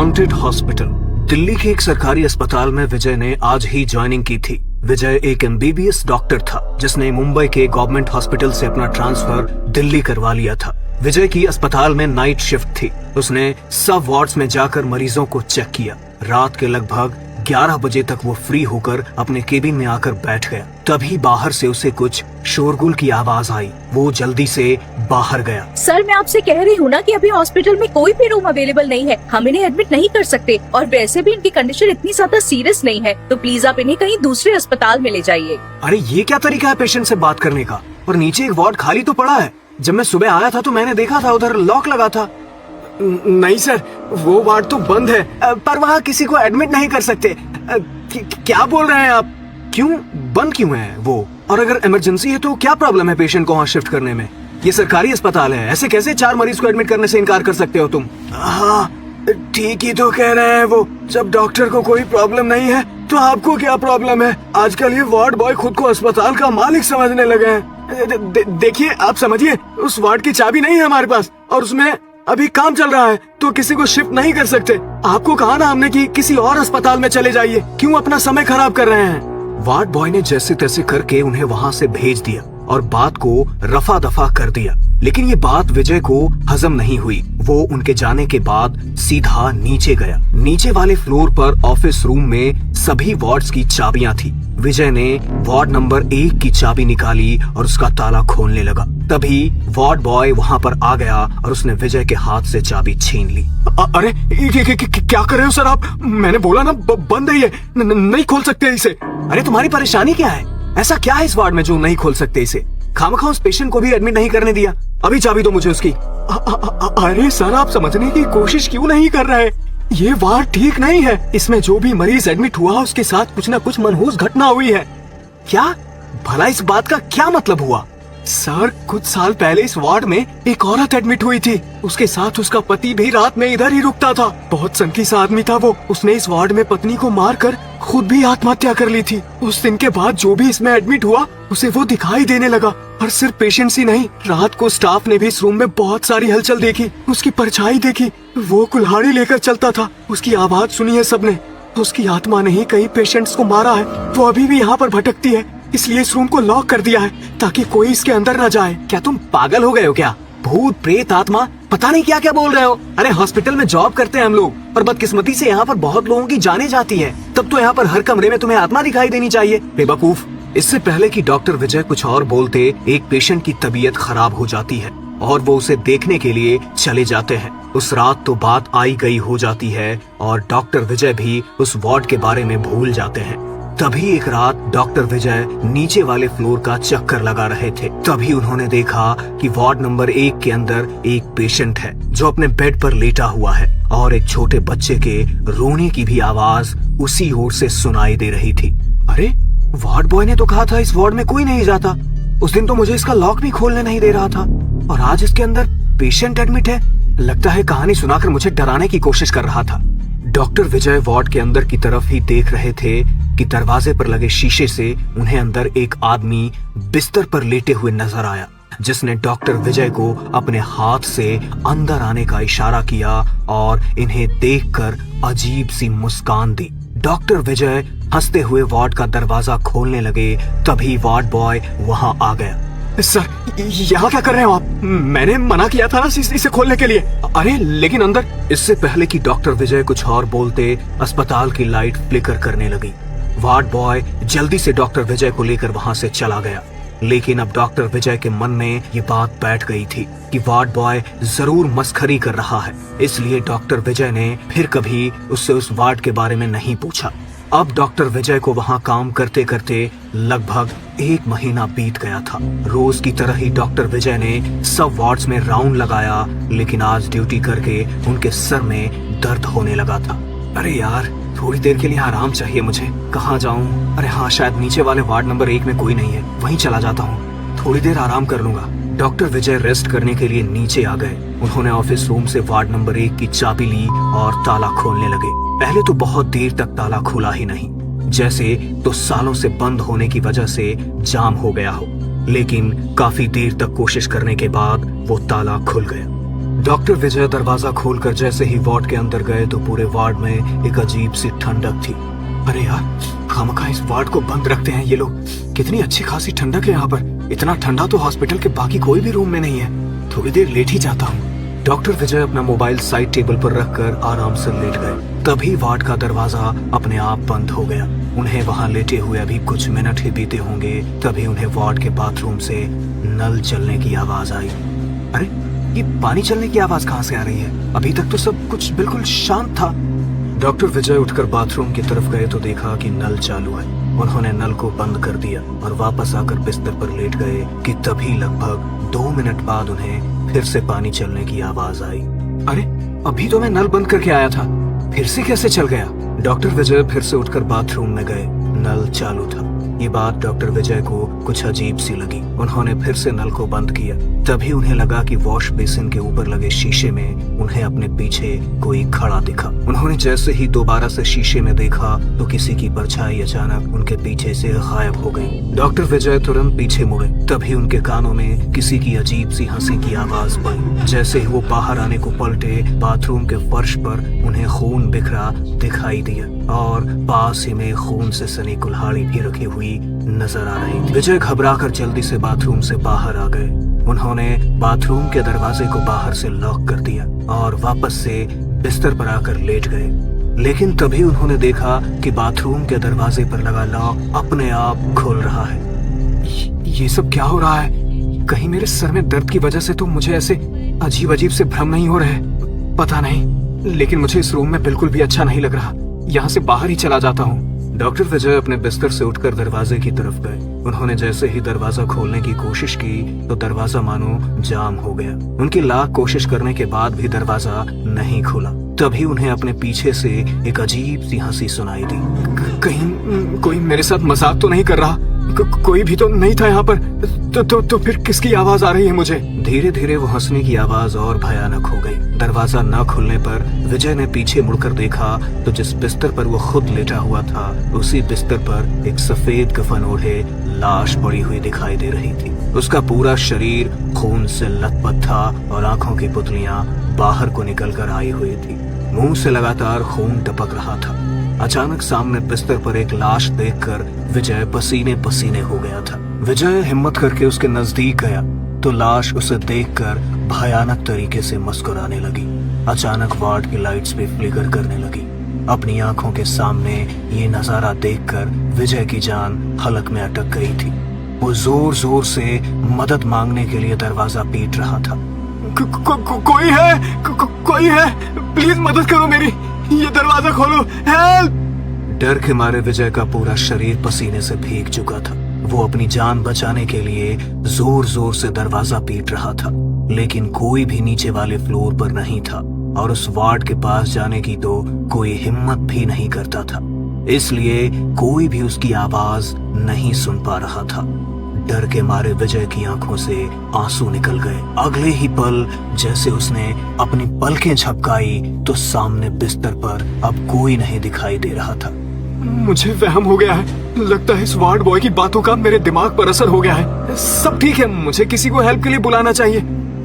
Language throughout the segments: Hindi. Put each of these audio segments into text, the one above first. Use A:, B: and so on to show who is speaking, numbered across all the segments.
A: Haunted hospital. दिल्ली के एक सरकारी अस्पताल में विजय ने आज ही ज्वाइनिंग की थी। विजय एक एमबीबीएस डॉक्टर था जिसने मुंबई के गवर्नमेंट हॉस्पिटल से अपना ट्रांसफर दिल्ली करवा लिया था। विजय की अस्पताल में नाइट शिफ्ट थी। उसने सब वार्ड्स में जाकर मरीजों को चेक किया। रात के लगभग 11 बजे तक वो फ्री होकर अपने केबिन में आकर बैठ गया। तभी बाहर से उसे कुछ शोरगुल की आवाज आई। वो जल्दी से बाहर गया।
B: सर, मैं आपसे कह रही हूँ ना कि अभी हॉस्पिटल में कोई भी रूम अवेलेबल नहीं है। हम इन्हें एडमिट नहीं कर सकते और वैसे भी इनकी कंडीशन इतनी ज्यादा सीरियस नहीं है, तो प्लीज आप इन्हें कहीं दूसरे अस्पताल में ले जाइए।
A: अरे ये क्या तरीका है पेशेंट से बात करने का? और नीचे एक वार्ड खाली तो पड़ा है। जब मैं सुबह आया था तो मैंने देखा था उधर लॉक लगा था। नहीं सर, वो वार्ड तो बंद है, पर वहाँ किसी को एडमिट नहीं कर सकते। क्या बोल रहे हैं आप? क्यों बंद क्यों है वो? और अगर इमरजेंसी है तो क्या प्रॉब्लम है पेशेंट को वहाँ शिफ्ट करने में? ये सरकारी अस्पताल है, ऐसे कैसे 4 मरीज को एडमिट करने से इनकार कर सकते हो तुम? हाँ ठीक ही तो कह रहे हैं वो। जब डॉक्टर को कोई प्रॉब्लम नहीं है तो आपको क्या प्रॉब्लम है? आजकल ये वार्ड बॉय खुद को अस्पताल का मालिक समझने लगे हैं। देखिए आप समझिए, उस वार्ड की चाबी नहीं है हमारे पास और उसमें अभी काम चल रहा है, तो किसी को शिफ्ट नहीं कर सकते। आपको कहा ना हमने कि किसी और अस्पताल में चले जाइए, क्यों अपना समय खराब कर रहे हैं? वार्ड बॉय ने जैसे तैसे करके उन्हें वहाँ से भेज दिया और बात को रफा दफा कर दिया। लेकिन ये बात विजय को हजम नहीं हुई। वो उनके जाने के बाद सीधा नीचे गया। नीचे वाले फ्लोर पर ऑफिस रूम में सभी वार्ड्स की चाबियां थी। विजय ने वार्ड नंबर 1 की चाबी निकाली और उसका ताला खोलने लगा। तभी वार्ड बॉय वहाँ पर आ गया और उसने विजय के हाथ से चाबी छीन ली। अरे क्या कर रहे हो सर आप? मैंने बोला ना बंद है ये, नहीं खोल सकते इसे। अरे तुम्हारी परेशानी क्या है? ऐसा क्या है इस वार्ड में जो नहीं खोल सकते इसे? खामखा उस पेशेंट को भी एडमिट नहीं करने दिया। अभी चाबी दो मुझे उसकी। अरे सर आप समझने की कोशिश क्यों नहीं कर रहे? ये वार्ड ठीक नहीं है। इसमें जो भी मरीज एडमिट हुआ उसके साथ कुछ न कुछ मनहूस घटना हुई है। क्या भला इस बात का क्या मतलब हुआ? सर कुछ साल पहले इस वार्ड में एक औरत एडमिट हुई थी। उसके साथ उसका पति भी रात में इधर ही रुकता था। बहुत सनकीसा आदमी था वो। उसने इस वार्ड में पत्नी को मारकर खुद भी आत्महत्या कर ली थी। उस दिन के बाद जो भी इसमें एडमिट हुआ उसे वो दिखाई देने लगा। और सिर्फ पेशेंट्स ही नहीं, रात को स्टाफ ने भी इस रूम में बहुत सारी हलचल देखी, उसकी परछाई देखी। वो कुल्हाड़ी लेकर चलता था। उसकी आवाज सुनी है सबने। उसकी आत्मा ने ही कई पेशेंट्स को मारा है। वो अभी भी यहाँ पर भटकती है, इसलिए इस रूम को लॉक कर दिया है ताकि कोई इसके अंदर न जाए। क्या तुम पागल हो गए हो क्या? भूत प्रेत आत्मा पता नहीं क्या क्या बोल रहे हो। अरे हॉस्पिटल में जॉब करते हैं हम लोग और बदकिस्मती से यहाँ पर बहुत लोगों की जाने जाती है। तब तो यहाँ पर हर कमरे में तुम्हें आत्मा दिखाई देनी चाहिए, बेवकूफ। इससे पहले कि डॉक्टर विजय कुछ और बोलते, एक पेशेंट की तबीयत खराब हो जाती है और वो उसे देखने के लिए चले जाते हैं। उस रात तो बात आई गई हो जाती है और डॉक्टर विजय भी उस वार्ड के बारे में भूल जाते हैं। तभी एक रात डॉक्टर विजय नीचे वाले फ्लोर का चक्कर लगा रहे थे। तभी उन्होंने देखा कि वार्ड नंबर 1 के अंदर एक पेशेंट है जो अपने बेड पर लेटा हुआ है और एक छोटे बच्चे के रोने की भी आवाज उसी ओर से सुनाई दे रही थी। अरे वार्ड बॉय ने तो कहा था इस वार्ड में कोई नहीं जाता। उस दिन तो मुझे इसका लॉक भी खोलने नहीं दे रहा था और आज इसके अंदर पेशेंट एडमिट है। लगता है कहानी सुनाकर मुझे डराने की कोशिश कर रहा था। डॉक्टर विजय वार्ड के अंदर की तरफ ही देख रहे थे कि दरवाजे पर लगे शीशे से उन्हें अंदर एक आदमी बिस्तर पर लेटे हुए नजर आया, जिसने डॉक्टर विजय को अपने हाथ से अंदर आने का इशारा किया और इन्हें देखकर अजीब सी मुस्कान दी। डॉक्टर विजय हंसते हुए वार्ड का दरवाजा खोलने लगे। तभी वार्ड बॉय वहां आ गया। सर यहाँ क्या कर रहे हो आप? मैंने मना किया था ना इसे खोलने के लिए। अरे लेकिन अंदर। इससे पहले कि डॉक्टर विजय कुछ और बोलते, अस्पताल की लाइट फ्लिकर करने लगी। वार्ड बॉय जल्दी से डॉक्टर विजय को लेकर वहां से चला गया। लेकिन अब डॉक्टर विजय के मन में ये बात बैठ गई थी कि वार्ड बॉय जरूर मस्खरी कर रहा है। इसलिए डॉक्टर विजय ने फिर कभी उससे उस वार्ड के बारे में नहीं पूछा। अब डॉक्टर विजय को वहाँ काम करते करते लगभग 1 महीना बीत गया था। रोज की तरह ही डॉक्टर विजय ने सब वार्ड्स में राउंड लगाया, लेकिन आज ड्यूटी करके उनके सर में दर्द होने लगा था। अरे यार थोड़ी देर के लिए आराम चाहिए मुझे। कहाँ जाऊँ? अरे हाँ, शायद नीचे वाले वार्ड नंबर 1 में कोई नहीं है, वहीं चला जाता हूँ। थोड़ी देर आराम कर लूंगा। डॉक्टर विजय रेस्ट करने के लिए नीचे आ गए। उन्होंने ऑफिस रूम से वार्ड नंबर 1 की चाबी ली और ताला खोलने लगे। पहले तो बहुत देर तक ताला खुला ही नहीं, जैसे तो सालों से बंद होने की वजह से जाम हो गया हो। लेकिन काफी देर तक कोशिश करने के बाद वो ताला खुल गया। डॉक्टर विजय दरवाजा खोलकर जैसे ही वार्ड के अंदर गए तो पूरे वार्ड में एक अजीब सी ठंडक थी। अरे यार, खामखा इस वार्ड को बंद रखते हैं ये लोग। कितनी अच्छी खासी ठंडक है यहाँ पर। इतना ठंडा तो हॉस्पिटल के बाकी कोई भी रूम में नहीं है। थोड़ी देर लेट ही जाता हूँ। डॉक्टर विजय अपना मोबाइल साइड टेबल पर रखकर आराम से लेट गए। तभी वार्ड का दरवाजा अपने आप बंद हो गया। उन्हें वहां लेटे हुए अभी कुछ मिनट ही बीते होंगे, तभी उन्हें वार्ड के बाथरूम से नल चलने की आवाज आई। अरे, ये पानी चलने की आवाज कहाँ से आ रही है? अभी तक तो सब कुछ बिल्कुल शांत था। डॉक्टर विजय उठकर बाथरूम की तरफ गए तो देखा कि नल चालू है। उन्होंने नल को बंद कर दिया और वापस आकर बिस्तर पर लेट गए कि तभी लगभग 2 मिनट बाद उन्हें फिर से पानी चलने की आवाज आई। अरे, अभी तो मैं नल बंद करके आया था, फिर से कैसे चल गया? डॉक्टर विजय फिर से उठकर बाथरूम में गए। नल चालू था। ये बात डॉक्टर विजय को कुछ अजीब सी लगी। उन्होंने फिर से नल को बंद किया। तभी उन्हें लगा कि वॉश बेसिन के ऊपर लगे शीशे में उन्हें अपने पीछे कोई खड़ा दिखा। उन्होंने जैसे ही दोबारा से शीशे में देखा तो किसी की परछाई अचानक उनके पीछे से गायब हो गई। डॉक्टर विजय तुरंत पीछे मुड़े। तभी उनके कानों में किसी की अजीब सी हंसी की आवाज पड़ी। जैसे ही वो बाहर आने को पलटे, बाथरूम के फर्श पर उन्हें खून बिखरा दिखाई दिया और पास ही में खून से सनी कुल्हाड़ी भी रखी हुई नजर आ रही थी। विजय घबराकर जल्दी से बाथरूम से बाहर आ गए। उन्होंने बाथरूम के दरवाजे को बाहर से लॉक कर दिया और वापस से बिस्तर पर आकर लेट गए। लेकिन तभी उन्होंने देखा कि बाथरूम के दरवाजे पर लगा लॉक अपने आप खुल रहा है। ये सब क्या हो रहा है? कहीं मेरे सर में दर्द की वजह से तो मुझे ऐसे अजीब अजीब से भ्रम नहीं हो रहे? पता नहीं, लेकिन मुझे इस रूम में बिल्कुल भी अच्छा नहीं लग रहा। यहाँ से बाहर ही चला जाता हूँ। डॉक्टर विजय अपने बिस्तर से उठकर दरवाजे की तरफ गए। उन्होंने जैसे ही दरवाजा खोलने की कोशिश की तो दरवाजा मानो जाम हो गया। उनकी लाख कोशिश करने के बाद भी दरवाजा नहीं खुला। तभी उन्हें अपने पीछे से एक अजीब सी हंसी सुनाई दी। कहीं कोई मेरे साथ मजाक तो नहीं कर रहा? कोई भी तो नहीं था यहाँ पर। तो फिर किसकी आवाज आ रही है मुझे? धीरे धीरे वो हंसने की आवाज और भयानक हो गई। दरवाजा न खुलने पर विजय ने पीछे मुड़कर देखा तो जिस बिस्तर पर वो खुद लेटा हुआ था, उसी बिस्तर पर एक सफेद कफन ओढ़े लाश पड़ी हुई दिखाई दे रही थी। उसका पूरा शरीर खून से लथपथ था और आंखों की पुतलियां बाहर को निकल कर आई हुई थी। मुंह से लगातार खून टपक रहा था। अचानक सामने बिस्तर पर एक लाश देखकर विजय पसीने पसीने हो गया था। विजय हिम्मत करके उसके नजदीक गया तो लाश उसे देखकर भयानक तरीके से मुस्कुराने लगी। अचानक वार्ड की लाइट्स भी फ्लिकर करने लगी। अपनी आंखों के सामने ये नजारा देखकर विजय की जान हलक में अटक गई थी। वो जोर जोर से मदद मांगने के लिए दरवाजा पीट रहा था। कोई है? कोई है? प्लीज मदद करो मेरी, ये दरवाजा खोलो, हेल्प! डर के मारे विजय का पूरा शरीर पसीने से भीग चुका था। वो अपनी जान बचाने के लिए जोर जोर से दरवाजा पीट रहा था, लेकिन कोई भी नीचे वाले फ्लोर पर नहीं था और उस वार्ड के पास जाने की तो कोई हिम्मत भी नहीं करता था। इसलिए कोई भी उसकी आवाज नहीं सुन पा रहा था। डर के मारे विजय की आंखों से आंसू निकल गए। अगले ही पल जैसे उसने अपनी पलकें झपकाई तो सामने बिस्तर पर अब कोई नहीं दिखाई दे रहा था। मुझे वहम हो गया है। लगता है इस वार्ड बॉय की बातों का मेरे दिमाग पर असर हो गया है। सब ठीक है, मुझे किसी को हेल्प के लिए बुलाना चाहिए।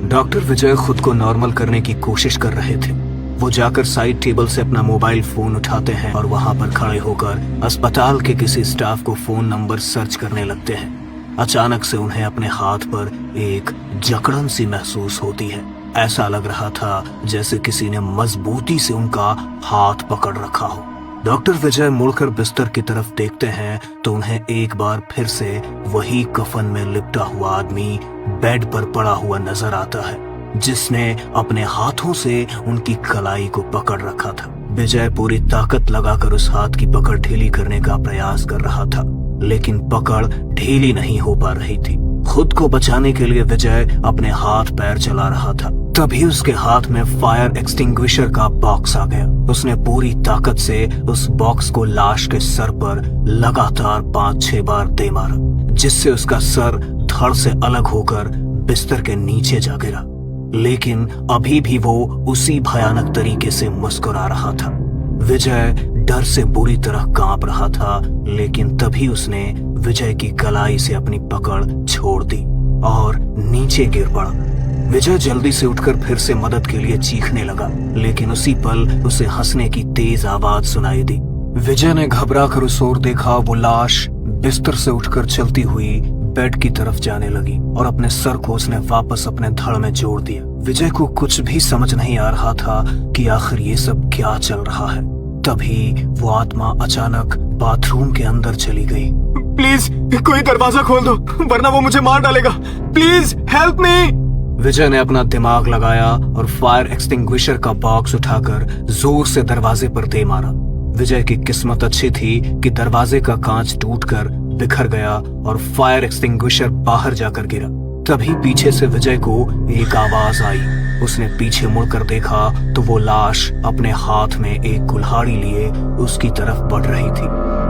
A: डॉक्टर विजय खुद को नॉर्मल करने की कोशिश कर रहे थे। वो जाकर साइड टेबल से अपना मोबाइल फोन उठाते हैं और वहां पर खड़े होकर अस्पताल के किसी स्टाफ को फोन नंबर सर्च करने लगते हैं। अचानक से उन्हें अपने हाथ पर एक जकड़न सी महसूस होती है। ऐसा लग रहा था जैसे किसी ने मजबूती से उनका हाथ पकड़ रखा हो। डॉक्टर विजय मुड़कर बिस्तर की तरफ देखते हैं तो उन्हें एक बार फिर से वही कफन में लिपटा हुआ आदमी बेड पर पड़ा हुआ नजर आता है, जिसने अपने हाथों से उनकी कलाई को पकड़ रखा था। विजय पूरी ताकत लगाकर उस हाथ की पकड़ ढीली करने का प्रयास कर रहा था, लेकिन पकड़ ढीली नहीं हो पा रही थी। खुद को बचाने के लिए विजय अपने हाथ पैर चला रहा था। तभी उसके हाथ में फायर एक्सटिंग्विशर का बॉक्स आ गया। उसने पूरी ताकत से उस बॉक्स को लाश के सर पर लगातार 5-6 बार दे मारा, जिससे उसका सर धड़ से अलग होकर बिस्तर के नीचे जा गिरा। लेकिन अभी भी वो उसी भयानक तरीके से मुस्कुरा रहा था। विजय डर से बुरी तरह कांप रहा था, लेकिन तभी उसने विजय की कलाई से अपनी पकड़ छोड़ दी और नीचे गिर पड़ा। विजय जल्दी से उठकर फिर से मदद के लिए चीखने लगा, लेकिन उसी पल उसे हंसने की तेज आवाज सुनाई दी। विजय ने घबरा कर उस ओर देखा। वो लाश बिस्तर से उठकर चलती हुई बेड की तरफ जाने लगी और अपने सर को उसने वापस अपने धड़ में जोड़ दिया। विजय को कुछ भी समझ नहीं आ रहा था कि आखिर ये सब क्या चल रहा है। तभी वो आत्मा अचानक बाथरूम के अंदर चली गई। प्लीज कोई दरवाजा खोल दो, वरना वो मुझे मार डालेगा। Please help me. विजय ने अपना दिमाग लगाया और फायर एक्सटिंग्विशर का बॉक्स उठाकर जोर से दरवाजे पर दे मारा। विजय की किस्मत अच्छी थी कि दरवाजे का कांच टूटकर बिखर गया और फायर एक्सटिंग्विशर बाहर जाकर गिरा। तभी पीछे से विजय को एक आवाज आई। उसने पीछे मुड़कर देखा तो वो लाश अपने हाथ में एक कुल्हाड़ी लिए उसकी तरफ बढ़ रही थी।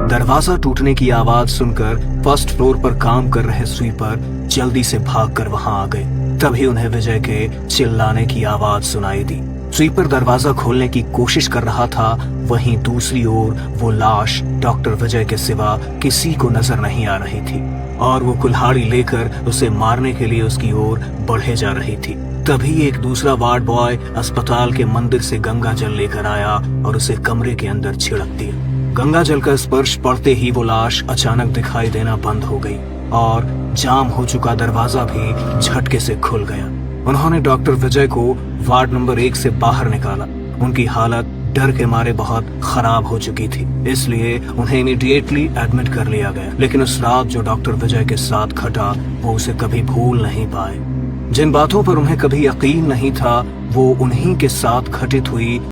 A: दरवाजा टूटने की आवाज सुनकर फर्स्ट फ्लोर पर काम कर रहे स्वीपर जल्दी से भागकर वहां आ गए। तभी उन्हें विजय के चिल्लाने की आवाज सुनाई दी। स्वीपर दरवाजा खोलने की कोशिश कर रहा था, वहीं दूसरी ओर वो लाश डॉक्टर विजय के सिवा किसी को नजर नहीं आ रही थी और वो कुल्हाड़ी लेकर उसे मारने के लिए उसकी ओर बढ़े जा रही थी। तभी एक दूसरा वार्ड बॉय अस्पताल के मंदिर से गंगा जल लेकर आया और उसे कमरे के अंदर छिड़क दिया। गंगा जल का स्पर्श पड़ते ही वो लाश अचानक दिखाई देना बंद हो गई और जाम हो चुका दरवाजा भी झटके से खुल गया। उन्होंने डॉक्टर विजय को वार्ड नंबर 1 से बाहर निकाला। उनकी हालत डर के मारे बहुत खराब हो चुकी थी, इसलिए उन्हें इमीडिएटली एडमिट कर लिया गया। लेकिन उस रात जो डॉक्टर विजय के साथ घटा वो उसे कभी भूल नहीं पाए। जिन बातों पर उन्हें कभी यकीन नहीं था वो उन्हीं के साथ घटित हुई।